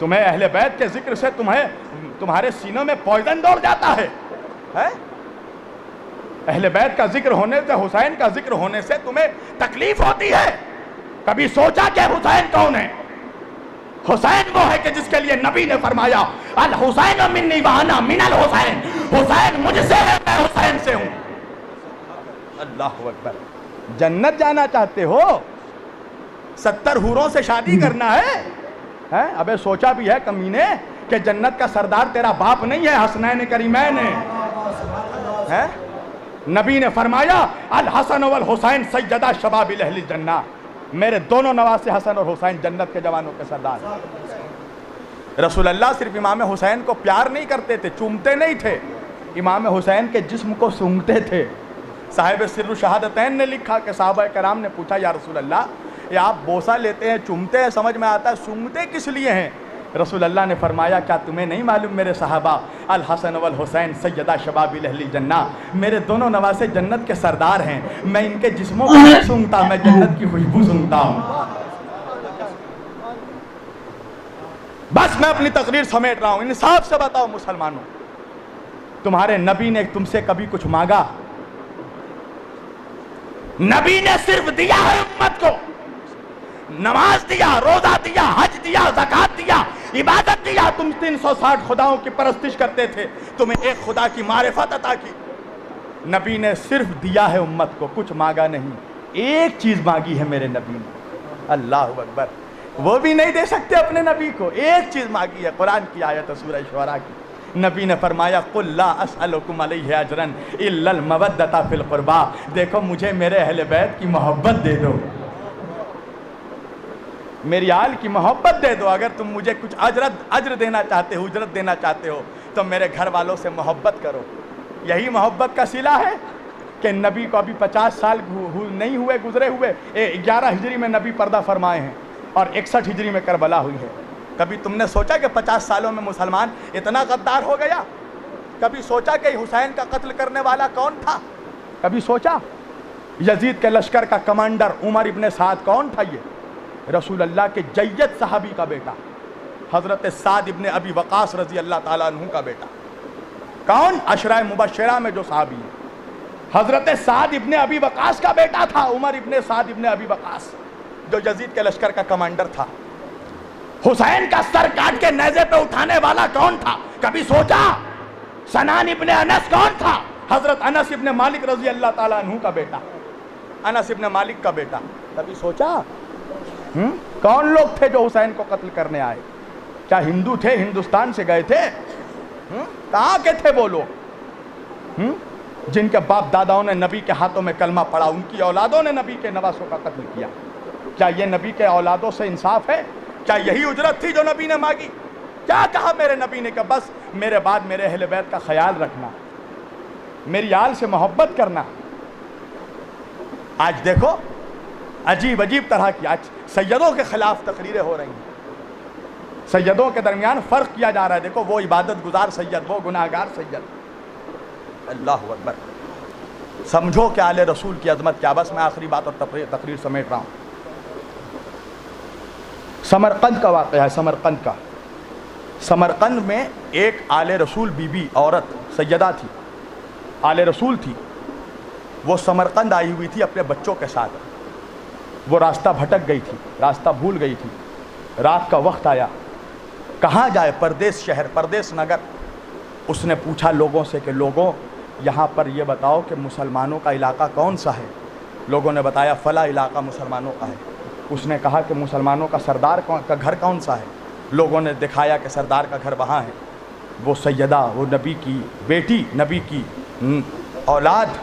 تمہیں اہل بیت کے ذکر سے تمہارے سینوں میں پوائزن دوڑ جاتا ہے؟ اہل بیت کا ذکر ہونے سے، حسین کا ذکر ہونے سے تمہیں تکلیف ہوتی ہے؟ کبھی سوچا کہ حسین کون ہے؟ حسین وہ ہے کہ جس کے لیے نبی نے فرمایا الحسین منی وانا من الحسین، حسین مجھ سے ہے، میں حسین سے ہوں۔ اللہ اکبر۔ جنت جانا چاہتے ہو؟ 70 حوروں سے شادی کرنا ہے؟ ابے سوچا بھی ہے کمینے کہ جنت کا سردار تیرا باپ نہیں ہے، حسنین کریمین ہے؟ نبی نے فرمایا الحسن والحسین سیدہ شباب اہل الجنہ، میرے دونوں نواسے حسن اور حسین جنت کے جوانوں کے سردار۔ رسول اللہ صرف امام حسین کو پیار نہیں کرتے تھے، چومتے نہیں تھے، امام حسین کے جسم کو سونگھتے تھے۔ صاحب سر شہادتین نے لکھا کہ صحابہ کرام نے پوچھا یا رسول اللہ، یہ آپ بوسہ لیتے ہیں، چومتے ہیں، سمجھ میں آتا ہے، سونگھتے کس لیے ہیں؟ رسول اللہ نے فرمایا کیا تمہیں نہیں معلوم میرے صحابہ الحسن والحسین سیدہ شباب اہل الجنہ، میرے دونوں نواسے جنت کے سردار ہیں، میں ان کے جسموں کو نہیں سونگھتا، میں جنت کی خوشبو سونگھتا ہوں۔ بس میں اپنی تقریر سمیٹ رہا ہوں، انصاف سے بتاؤ مسلمانوں، تمہارے نبی نے تم سے کبھی کچھ مانگا؟ نبی نے صرف دیا ہے امت کو، نماز دیا، روزہ دیا، حج دیا، زکات دیا، عبادت دیا۔ تم 360 خداؤں کی پرستش کرتے تھے، تمہیں ایک خدا کی معرفت عطا کی۔ نبی نے صرف دیا ہے امت کو، کچھ مانگا نہیں۔ ایک چیز مانگی ہے میرے نبی نے، اللہ اکبر، وہ بھی نہیں دے سکتے اپنے نبی کو، ایک چیز مانگی ہے، قرآن کی آیت سورہ شعراء کی۔ نبی نے فرمایا قُلْ لَا أَسْأَلُكُمْ عَلَيْهِ أَجْرًا إِلَّا الْمَوَدَّةَ فِي الْقُرْبَى، دیکھو مجھے میرے اہل بیت کی محبت دے دو، میری آل کی محبت دے دو۔ اگر تم مجھے کچھ اجر دینا چاہتے ہو، اجرت دینا چاہتے ہو تو میرے گھر والوں سے محبت کرو۔ یہی محبت کا صلہ ہے کہ نبی کو ابھی 50 سال نہیں ہوئے گزرے ہوئے، 11 ہجری میں نبی پردہ فرمائے ہیں اور 61 ہجری میں کربلا ہوئی ہے۔ کبھی تم نے سوچا کہ 50 سالوں میں مسلمان اتنا غدار ہو گیا؟ کبھی سوچا کہ حسین کا قتل کرنے والا کون تھا؟ کبھی سوچا؟ یزید کے لشکر کا کمانڈر عمر ابن سعد کون تھا؟ یہ رسول اللہ کے جید صحابی کا بیٹا، حضرت سعد ابن ابی وقاص رضی اللہ تعالیٰ عنہ کا بیٹا۔ کون؟ عشرہ مبشرہ میں جو صحابی ہیں، حضرت سعد ابن ابی وقاص کا بیٹا تھا عمر ابن سعد ابن ابی وقاص، جو یزید کے لشکر کا کمانڈر تھا۔ حسین کا سر کاٹ کے نیزے پہ اٹھانے والا کون تھا؟ کبھی سوچا؟ سنان ابن انس کون تھا؟ حضرت انس ابن مالک رضی اللہ تعالیٰ عنہ کا بیٹا، انس ابن مالک کا بیٹا۔ کبھی سوچا کون لوگ تھے جو حسین کو قتل کرنے آئے؟ کیا ہندو تھے؟ ہندوستان سے گئے تھے؟ کہاں کے تھے وہ لوگ جن کے باپ داداؤں نے نبی کے ہاتھوں میں کلمہ پڑھا، ان کی اولادوں نے نبی کے نواسوں کا قتل کیا؟ کیا یہ نبی کے اولادوں سے انصاف ہے؟ کیا یہی اجرت تھی جو نبی نے مانگی؟ کیا کہا میرے نبی نے کہ بس میرے بعد میرے اہل بیت کا خیال رکھنا، میری آل سے محبت کرنا۔ آج دیکھو عجیب عجیب طرح کی آج سیدوں کے خلاف تقریریں ہو رہی ہیں، سیدوں کے درمیان فرق کیا جا رہا ہے۔ دیکھو وہ عبادت گزار سید، وہ گناہگار سید۔ اللہ اکبر۔ سمجھو کہ آل رسول کی عظمت کیا۔ بس میں آخری بات اور تقریر سمیٹ رہا ہوں۔ سمرقند کا واقعہ ہے، سمرقند کا۔ سمرقند میں ایک آل رسول بی بی عورت سیدہ تھی، آل رسول تھی۔ وہ سمرقند آئی ہوئی تھی اپنے بچوں کے ساتھ۔ وہ راستہ بھٹک گئی تھی، راستہ بھول گئی تھی۔ رات کا وقت آیا، کہاں جائے؟ پردیس شہر، پردیس نگر۔ اس نے پوچھا لوگوں سے کہ لوگوں یہاں پر یہ بتاؤ کہ مسلمانوں کا علاقہ کون سا ہے؟ لوگوں نے بتایا فلاں علاقہ مسلمانوں کا ہے۔ اس نے کہا کہ مسلمانوں کا سردار کا گھر کون سا ہے؟ لوگوں نے دکھایا کہ سردار کا گھر وہاں ہے۔ وہ سیدہ، وہ نبی کی بیٹی، نبی کی اولاد،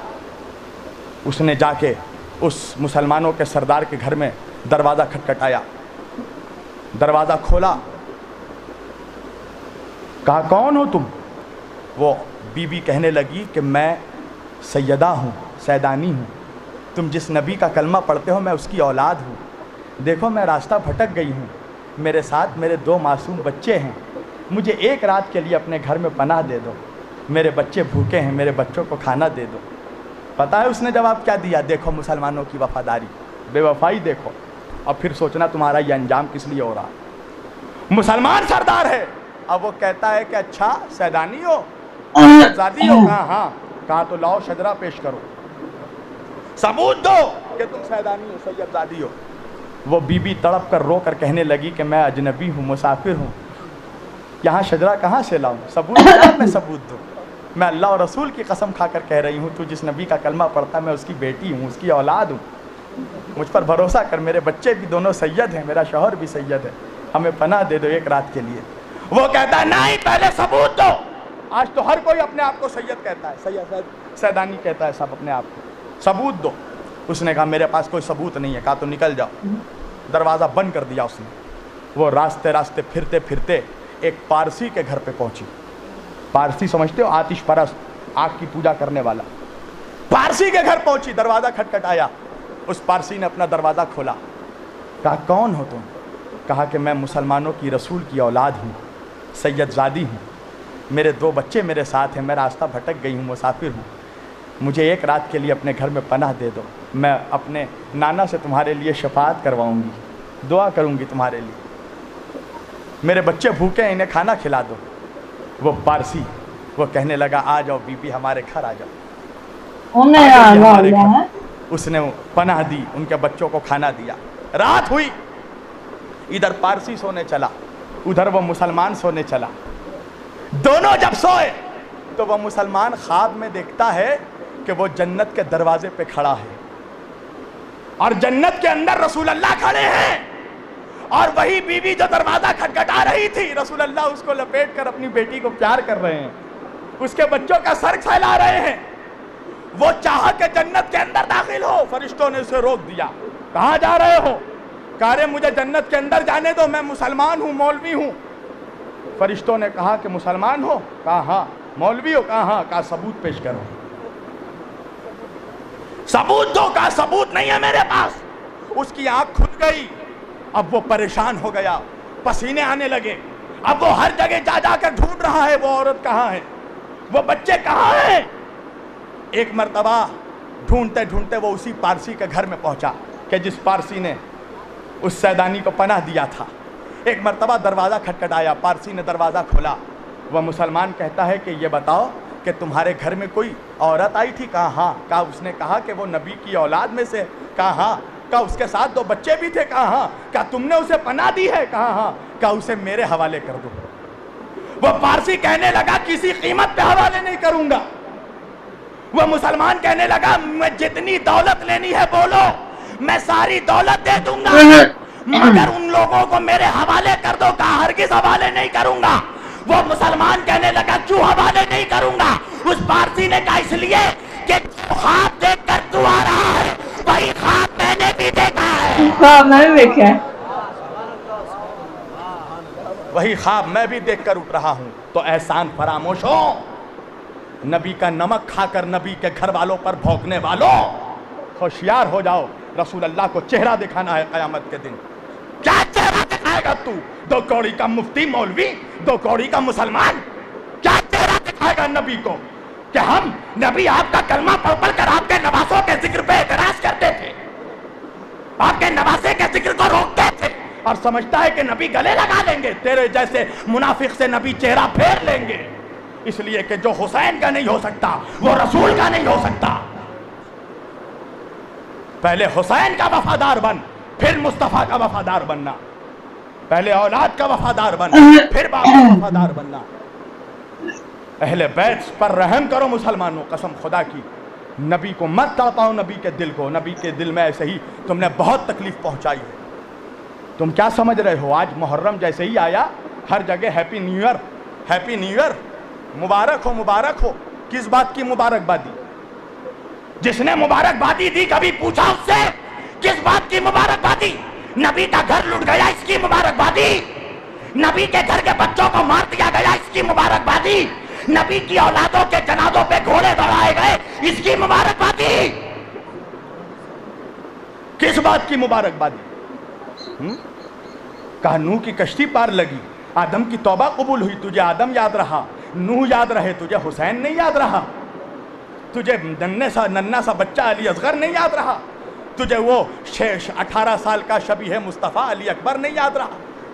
اس نے جا کے اس مسلمانوں کے سردار کے گھر میں دروازہ کھٹکھٹایا، دروازہ کھولا، کہا کون ہو تم؟ وہ بی بی کہنے لگی کہ میں سیدہ ہوں، سیدانی ہوں، تم جس نبی کا کلمہ پڑھتے ہو میں اس کی اولاد ہوں۔ دیکھو میں راستہ بھٹک گئی ہوں، میرے ساتھ میرے 2 معصوم بچے ہیں، مجھے ایک رات کے لیے اپنے گھر میں پناہ دے دو، میرے بچے بھوکے ہیں، میرے بچوں کو کھانا دے دو۔ پتہ ہے اس نے جواب کیا دیا؟ دیکھو مسلمانوں کی وفاداری، بے وفائی دیکھو، اور پھر سوچنا تمہارا یہ انجام کس لیے ہو رہا۔ مسلمان سردار ہے. اب وہ کہتا ہے کہ اچھا سیدانی ہو, زادی ہو؟ کہا ہاں. کہا تو لاؤ شجرہ پیش کرو, ثبوت دو کہ تم سیدانی ہو, سید زادی ہو. وہ بی بی تڑپ کر رو کر کہنے لگی کہ میں اجنبی ہوں, مسافر ہوں, یہاں شجرہ کہاں سے لاؤں, ثبوت کیا میں ثبوت دوں؟ میں اللہ اور رسول کی قسم کھا کر کہہ رہی ہوں, تو جس نبی کا کلمہ پڑھتا میں اس کی بیٹی ہوں, اس کی اولاد ہوں, مجھ پر بھروسہ کر, میرے بچے بھی دونوں سید ہیں, میرا شوہر بھی سید ہے, ہمیں پناہ دے دو ایک رات کے لیے. وہ کہتا ہے نہیں, پہلے ثبوت دو. آج تو ہر کوئی اپنے آپ کو سید کہتا ہے, سید سیدانی کہتا ہے سب اپنے آپ کو, ثبوت دو. اس نے کہا میرے پاس کوئی ثبوت نہیں ہے. کہا تو نکل جاؤ. دروازہ بند کر دیا اس نے. وہ راستے راستے پھرتے پھرتے ایک پارسی کے گھر پہ پہنچی. پارسی سمجھتے ہو, آتش پرست, آگ کی پوجا کرنے والا. پارسی کے گھر پہنچی, دروازہ کھٹکھٹایا. اس پارسی نے اپنا دروازہ کھولا. کہا کون ہو تم؟ کہا کہ میں مسلمانوں کی رسول کی اولاد ہوں, سید زادی ہوں, میرے 2 بچے میرے ساتھ ہیں, میں راستہ بھٹک گئی ہوں, مسافر ہوں, مجھے ایک رات کے لیے اپنے گھر میں پناہ دے دو. میں اپنے نانا سے تمہارے لیے شفاعت کرواؤں گی, دعا کروں گی تمہارے لیے, میرے بچے بھوکے ہیں, انہیں کھانا کھلا دو. وہ پارسی وہ کہنے لگا آ جاؤ بی بی, ہمارے گھر آ جاؤ. ہمارے گھر. اس نے پناہ دی, ان کے بچوں کو کھانا دیا. رات ہوئی, ادھر پارسی سونے چلا, ادھر وہ مسلمان سونے چلا. دونوں جب سوئے تو وہ مسلمان خواب میں دیکھتا ہے کہ وہ جنت کے دروازے پہ کھڑا ہے, اور جنت کے اندر رسول اللہ کھڑے ہیں, اور وہی بیوی جو دروازہ کھٹکھٹا رہی تھی, رسول اللہ اس کو لپیٹ کر اپنی بیٹی کو پیار کر رہے ہیں, اس کے بچوں کا سر پھیلا رہے ہیں. وہ چاہا کہ جنت کے اندر داخل ہو, فرشتوں نے اسے روک دیا. کہاں جا رہے ہو؟ کہا رہے مجھے جنت کے اندر جانے دو, میں مسلمان ہوں, مولوی ہوں. فرشتوں نے کہا کہ مسلمان ہو؟ کہا ہاں. مولوی ہو؟ کہا ہاں. کہا ثبوت پیش کرو, ثبوت دو. کہا ثبوت نہیں ہے میرے پاس. اس کی آنکھ کھل گئی. اب وہ پریشان ہو گیا, پسینے آنے لگے. اب وہ ہر جگہ جا جا کر ڈھونڈ رہا ہے وہ عورت کہاں ہے, وہ بچے کہاں ہیں. ایک مرتبہ ڈھونڈتے ڈھونڈتے وہ اسی پارسی کے گھر میں پہنچا کہ جس پارسی نے اس سیدانی کو پناہ دیا تھا. ایک مرتبہ دروازہ کھٹکھٹایا, پارسی نے دروازہ کھولا. وہ مسلمان کہتا ہے کہ یہ بتاؤ کہ تمہارے گھر میں کوئی عورت آئی تھی؟ کہا ہاں. کہا اس نے کہا کہ وہ نبی کی اولاد میں سے؟ کہا ہاں. کہا اس کے ساتھ 2 بچے بھی تھے؟ کہا ہاں. کہا تم نے اسے پناہ دی ہے؟ کہا ہاں. کہا اسے میرے حوالے کر دو. وہ پارسی کہنے لگا کسی قیمت پہ حوالے نہیں کروں گا. وہ مسلمان کہنے لگا میں جتنی دولت لینی ہے بولو, میں ساری دولت دے دوں گا, مگر ان لوگوں کو میرے حوالے کر دو. کہا ہرگز حوالے نہیں کروں گا. وہ مسلمان کہنے لگا کیوں حوالے نہیں کروں گا؟ اس پارسی نے کہا اس لیے کہ خواب دیکھ کر تو آ رہا ہے, وہی خواب میں نے بھی دیکھا ہے. میں بھی دیکھا ہے. وہی خواب میں بھی دیکھ کر اٹھ رہا ہوں. تو احسان فراموش ہو, نبی کا نمک کھا کر نبی کے گھر والوں پر بھونکنے والوں, ہوشیار ہو جاؤ. رسول اللہ کو چہرہ دکھانا ہے قیامت کے دن. کیا چہرہ دکھائے گا تو؟ 2 کوڑی کا مفتی مولوی, 2 کوڑی کا مسلمان, کیا چہرہ دکھائے گا نبی کو کہ ہم نبی آپ کا کلمہ پڑھ پڑھ کر آپ کے نواسوں کے ذکر پہ اعتراض کرتے تھے, آپ کے نواسے کے ذکر کو روکتے تھے, اور سمجھتا ہے کہ نبی گلے لگا لیں گے. تیرے جیسے منافق سے نبی چہرہ پھیر لیں گے, اس لیے کہ جو حسین کا نہیں ہو سکتا وہ رسول کا نہیں ہو سکتا. پہلے حسین کا وفادار بن, پھر مصطفیٰ کا وفادار بننا. پہلے اولاد کا وفادار بن, پھر باپ کا وفادار بننا. اہل بیت پر رحم کرو مسلمانوں, قسم خدا کی. نبی کو مت تڑپاؤ, نبی کے دل کو. نبی کے دل میں ایسے ہی تم نے بہت تکلیف پہنچائی ہے. تم کیا سمجھ رہے ہو؟ آج محرم جیسے ہی آیا ہر جگہ happy new year, happy new year, مبارک ہو, مبارک ہو. کس بات کی مبارکبادی؟ جس نے مبارکبادی دی کبھی پوچھا اس سے کس بات کی مبارکبادی؟ نبی کا گھر لٹ گیا اس کی مبارکبادی, نبی کے گھر کے بچوں کو مار دیا گیا اس کی مبارکبادی, نبی کی اولادوں کے جنازوں پہ گھوڑے دوڑائے گئے اس کی مبارکبادی. کس بات کی مبارکبادی؟ کہا نوح کی کشتی پار لگی, آدم کی توبہ قبول ہوئی, تجھے آدم یاد رہا, نوح یاد رہے, تجھے حسین نہیں یاد رہا, تجھے ننھا سا بچہ علی اصغر نہیں یاد رہا, تجھے وہ 18 سال کا شبیہ مصطفیٰ علی اکبر نہیں یاد رہا.